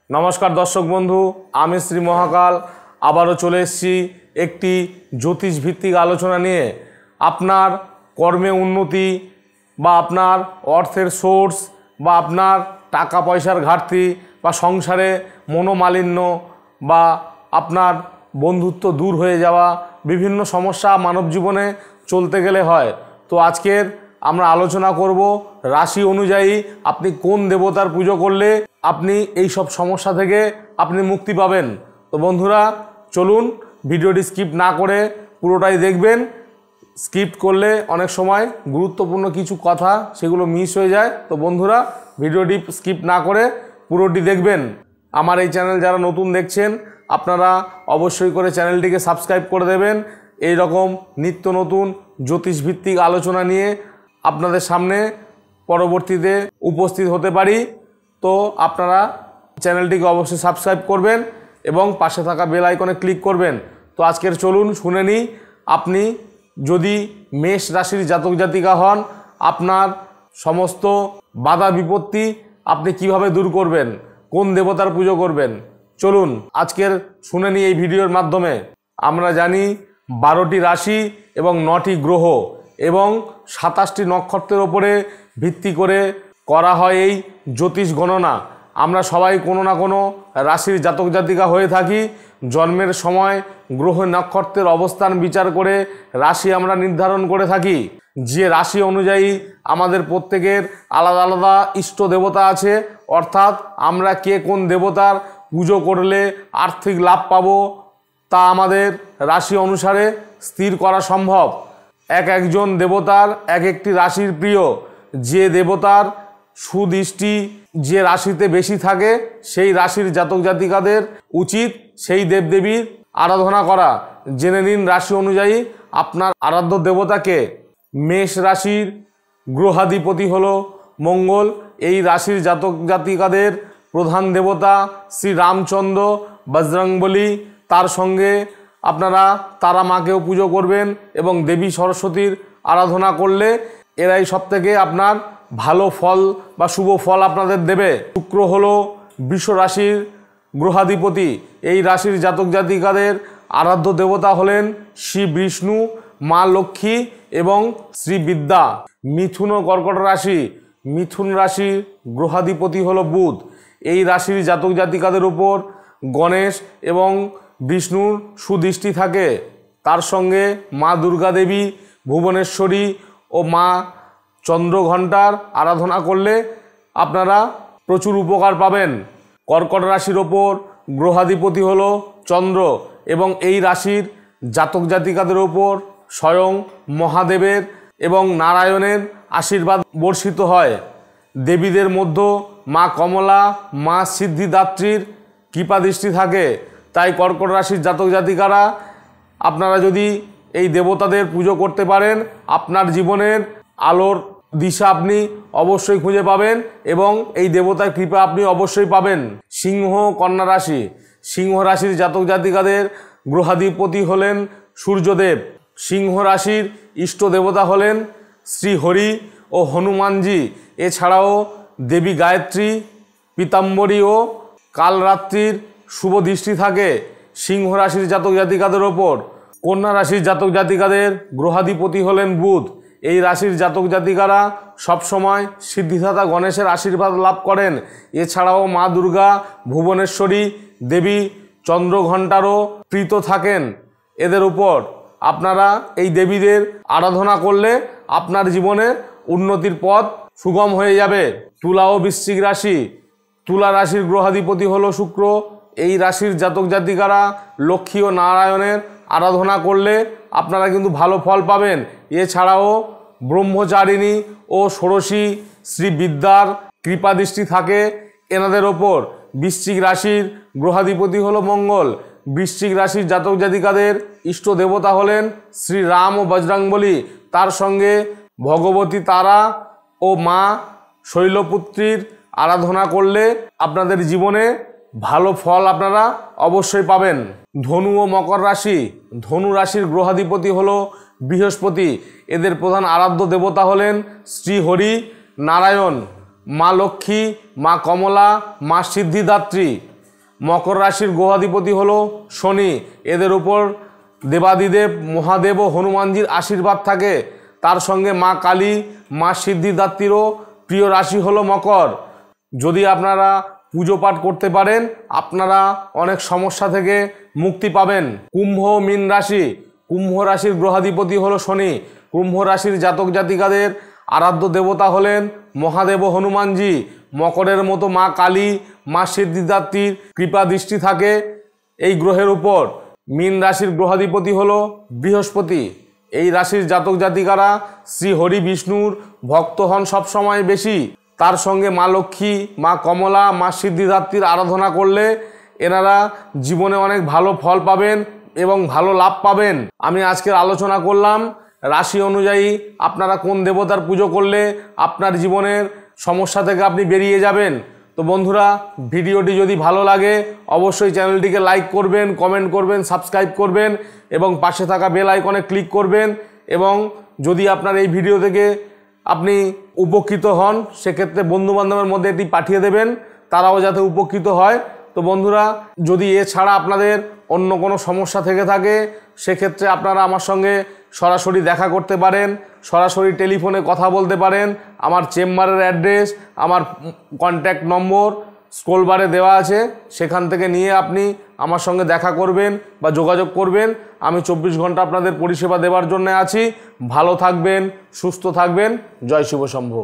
नमस्कार दर्शक बंधु आमी श्री महाकाल आबारो चले एसेछि एकटी ज्योतिष भित्तिक आलोचना निये आपनार कर्मे उन्नति बा आपनार अर्थेर सोर्स बा आपनार टाका पयसार घाटति बा संसारे मनोमालिन्य बा आपनार बंधुत्व दूर हये जावा विभिन्न समस्या मानव जीवने चलते गेले हय। तो आजकेर আমরা আলোচনা করব রাশি অনুযায়ী আপনি কোন দেবতার পুজো করলে আপনি এই সব সমস্যা থেকে আপনি মুক্তি পাবেন। তো বন্ধুরা চলুন ভিডিওটি স্কিপ না করে পুরোটাই দেখবেন। স্কিপ করলে অনেক সময় গুরুত্বপূর্ণ কিছু কথা সেগুলো মিস হয়ে যায়। তো বন্ধুরা ভিডিওটি স্কিপ না করে পুরোটি দেখবেন। আমার এই চ্যানেল যারা নতুন দেখছেন আপনারা অবশ্যই করে চ্যানেলটিকে সাবস্ক্রাইব করে দেবেন। এই রকম নিত্য নতুন জ্যোতিষ ভিত্তিক আলোচনা নিয়ে আপনাদের সামনে পরবর্তীতে উপস্থিত হতে পারি। তো আপনারা চ্যানেলটিকে অবশ্যই সাবস্ক্রাইব করবেন এবং পাশে থাকা বেল আইকনে ক্লিক করবেন। তো আজকের চলুন শুনে নিই আপনি যদি মেষ রাশির জাতক জাতিকা হন আপনার সমস্ত বাধা বিপত্তি আপনি কিভাবে দূর করবেন, কোন দেবতার পুজো করবেন, চলুন আজকের শুনে নিই এই ভিডিওর মাধ্যমে। আমরা জানি 12টি রাশি এবং 9টি গ্রহ এবং 27টি নক্ষত্রের ওপরে ভিত্তি করে করা হয় এই জ্যোতিষ গণনা। আমরা সবাই কোনো না কোনো রাশির জাতক জাতিকা হয়ে থাকি। জন্মের সময় গ্রহ নক্ষত্রের অবস্থান বিচার করে রাশি আমরা নির্ধারণ করে থাকি। যে রাশি অনুযায়ী আমাদের প্রত্যেকের আলাদা আলাদা ইষ্ট দেবতা আছে, অর্থাৎ আমরা কে কোন দেবতার পুজো করলে আর্থিক লাভ পাবো তা আমাদের রাশি অনুসারে স্থির করা সম্ভব। একজন দেবতার এক একটি রাশির প্রিয়, যে দেবতার সুদৃষ্টি যে রাশিতে বেশি থাকে সেই রাশির জাতক জাতিকাদের উচিত সেই দেবদেবীর আরাধনা করা। জেনে নিন রাশি অনুযায়ী আপনার আরাধ্য দেবতাকে। মেষ রাশির গ্রহাধিপতি হলো মঙ্গল। এই রাশির জাতক জাতিকাদের প্রধান দেবতা শ্রী রামচন্দ্র বজরংবলী। তার সঙ্গে আপনারা তারা মাকেও পুজো করবেন এবং দেবী সরস্বতীর আরাধনা করলে এরাই সবথেকে আপনার ভালো ফল বা শুভ ফল আপনাদের দেবে। শুক্র হলো বৃষ রাশির গ্রহাধিপতি। এই রাশির জাতক জাতিকাদের আরাধ্য দেবতা হলেন শ্রী বিষ্ণু, মা লক্ষ্মী এবং শ্রী বিদ্যা। মিথুন ও কর্কট রাশি। মিথুন রাশির গ্রহাধিপতি হলো বুধ। এই রাশির জাতক জাতিকাদের উপর গণেশ এবং বিষ্ণুর সুদৃষ্টি থাকে। তার সঙ্গে মা দুর্গা দেবী, ভুবনেশ্বরী ও মা চন্দ্রঘণ্টার আরাধনা করলে আপনারা প্রচুর উপকার পাবেন। কর্কট রাশির ওপর গ্রহাধিপতি হলো চন্দ্র এবং এই রাশির জাতক জাতিকাদের ওপর স্বয়ং মহাদেবের এবং নারায়ণের আশীর্বাদ বর্ষিত হয়। দেবীদের মধ্যে মা কমলা, মা সিদ্ধিদাত্রীর কৃপাদৃষ্টি থাকে। তাই কর্কট রাশির জাতক জাতিকারা আপনারা যদি এই দেবতাদের পুজো করতে পারেন আপনার জীবনের আলোর দিশা আপনি অবশ্যই খুঁজে পাবেন এবং এই দেবতার কৃপা আপনি অবশ্যই পাবেন। সিংহ কন্যা রাশি। সিংহ রাশির জাতক জাতিকাদের গ্রহাধিপতি হলেন সূর্যদেব। সিংহ রাশির ইষ্ট দেবতা হলেন শ্রী হরি ও হনুমানজি। এছাড়াও দেবী গায়ত্রী, পীতাম্বরী ও কালরাত্রির শুভ দৃষ্টি থাকে সিংহ রাশির জাতক জাতিকাদের ওপর। কন্যা রাশির জাতক জাতিকাদের গ্রহাধিপতি হলেন বুধ। এই রাশির জাতক জাতিকারা সবসময় সিদ্ধিদাতা গণেশের আশীর্বাদ লাভ করেন। এছাড়াও মা দুর্গা, ভুবনেশ্বরী দেবী চন্দ্রঘণ্টারও প্রীত থাকেন। এদের উপর আপনারা এই দেবীদের আরাধনা করলে আপনার জীবনে উন্নতির পথ সুগম হয়ে যাবে। তুলা ও বৃশ্চিক রাশি। তুলা রাশির গ্রহাধিপতি হলো শুক্র। এই রাশির জাতক জাতিকারা লক্ষ্মী ও নারায়ণের আরাধনা করলে আপনারা কিন্তু ভালো ফল পাবেন। এছাড়াও ব্রহ্মচারিণী ও ষোড়শী শ্রী বিদ্যার কৃপাদৃষ্টি থাকে এনাদের ওপর। বৃশ্চিক রাশির গ্রহাধিপতি হলো মঙ্গল। বৃশ্চিক রাশির জাতক জাতিকাদের ইষ্ট দেবতা হলেন শ্রী রাম ও বজরংবলী। তার সঙ্গে ভগবতী তারা ও মা শৈলপুত্রীর আরাধনা করলে আপনাদের জীবনে ভালো ফল আপনারা অবশ্যই পাবেন। ধনু ও মকর রাশি। ধনু রাশির গ্রহাধিপতি হলো বৃহস্পতি। এদের প্রধান আরাধ্য দেবতা হলেন শ্রী হরি নারায়ণ, মা লক্ষ্মী, মা কমলা, মা সিদ্ধিদাত্রী। মকর রাশির গ্রহাধিপতি হলো শনি। এদের উপর দেবাদিদেব মহাদেব ও হনুমানজির আশীর্বাদ থাকে। তার সঙ্গে মা কালী, মা সিদ্ধিদাত্রীরও প্রিয় রাশি হলো মকর। যদি আপনারা পুজো পাঠ করতে পারেন আপনারা অনেক সমস্যা থেকে মুক্তি পাবেন। কুম্ভ মীন রাশি, কুম্ভ রাশির গ্রহাধিপতি হলো শনি। কুম্ভ রাশির জাতক জাতিকাদের আরাধ্য দেবতা হলেন মহাদেব হনুমানজি। মকরের মতো মা কালী, মা সিদ্ধিদাত্রীর কৃপা দৃষ্টি থাকে এই গ্রহের উপর। মীন রাশির গ্রহাধিপতি হলো বৃহস্পতি। এই রাশির জাতক জাতিকারা শ্রী হরি বিষ্ণুর ভক্ত হন সবসময় বেশি। তার সঙ্গে মা লক্ষ্মী, মা কমলা, মা সিদ্ধিদাত্রীর আরাধনা করলে এনারা জীবনে অনেক ভালো ফল পাবেন এবং ভালো লাভ পাবেন। আমি আজকের আলোচনা করলাম রাশি অনুযায়ী আপনারা কোন দেবতার পুজো করলে আপনার জীবনের সমস্যা থেকে আপনি বেরিয়ে যাবেন। তো বন্ধুরা, ভিডিওটি যদি ভালো লাগে অবশ্যই চ্যানেলটিকে লাইক করবেন, কমেন্ট করবেন, সাবস্ক্রাইব করবেন এবং পাশে থাকা বেল আইকনে ক্লিক করবেন। এবং যদি আপনার এই ভিডিও থেকে আপনি উপকৃত হন সেক্ষেত্রে বন্ধুবান্ধবের মধ্যে এটি পাঠিয়ে দেবেন, তারাও যাতে উপকৃত হয়। তো বন্ধুরা, যদি এছাড়া আপনাদের অন্য কোনো সমস্যা থেকে থাকে সেক্ষেত্রে আপনারা আমার সঙ্গে সরাসরি দেখা করতে পারেন, সরাসরি টেলিফোনে কথা বলতে পারেন। আমার চেম্বারের অ্যাড্রেস, আমার কন্ট্যাক্ট নম্বর স্ক্রল বারে দেওয়া আছে, সেখান থেকে নিয়ে আপনি আমার সঙ্গে দেখা করবেন বা যোগাযোগ করবেন। আমি 24 ঘন্টা আপনাদের পরিষেবা দেওয়ার জন্য আছি। ভালো থাকবেন, সুস্থ থাকবেন। জয় শিব শম্ভু।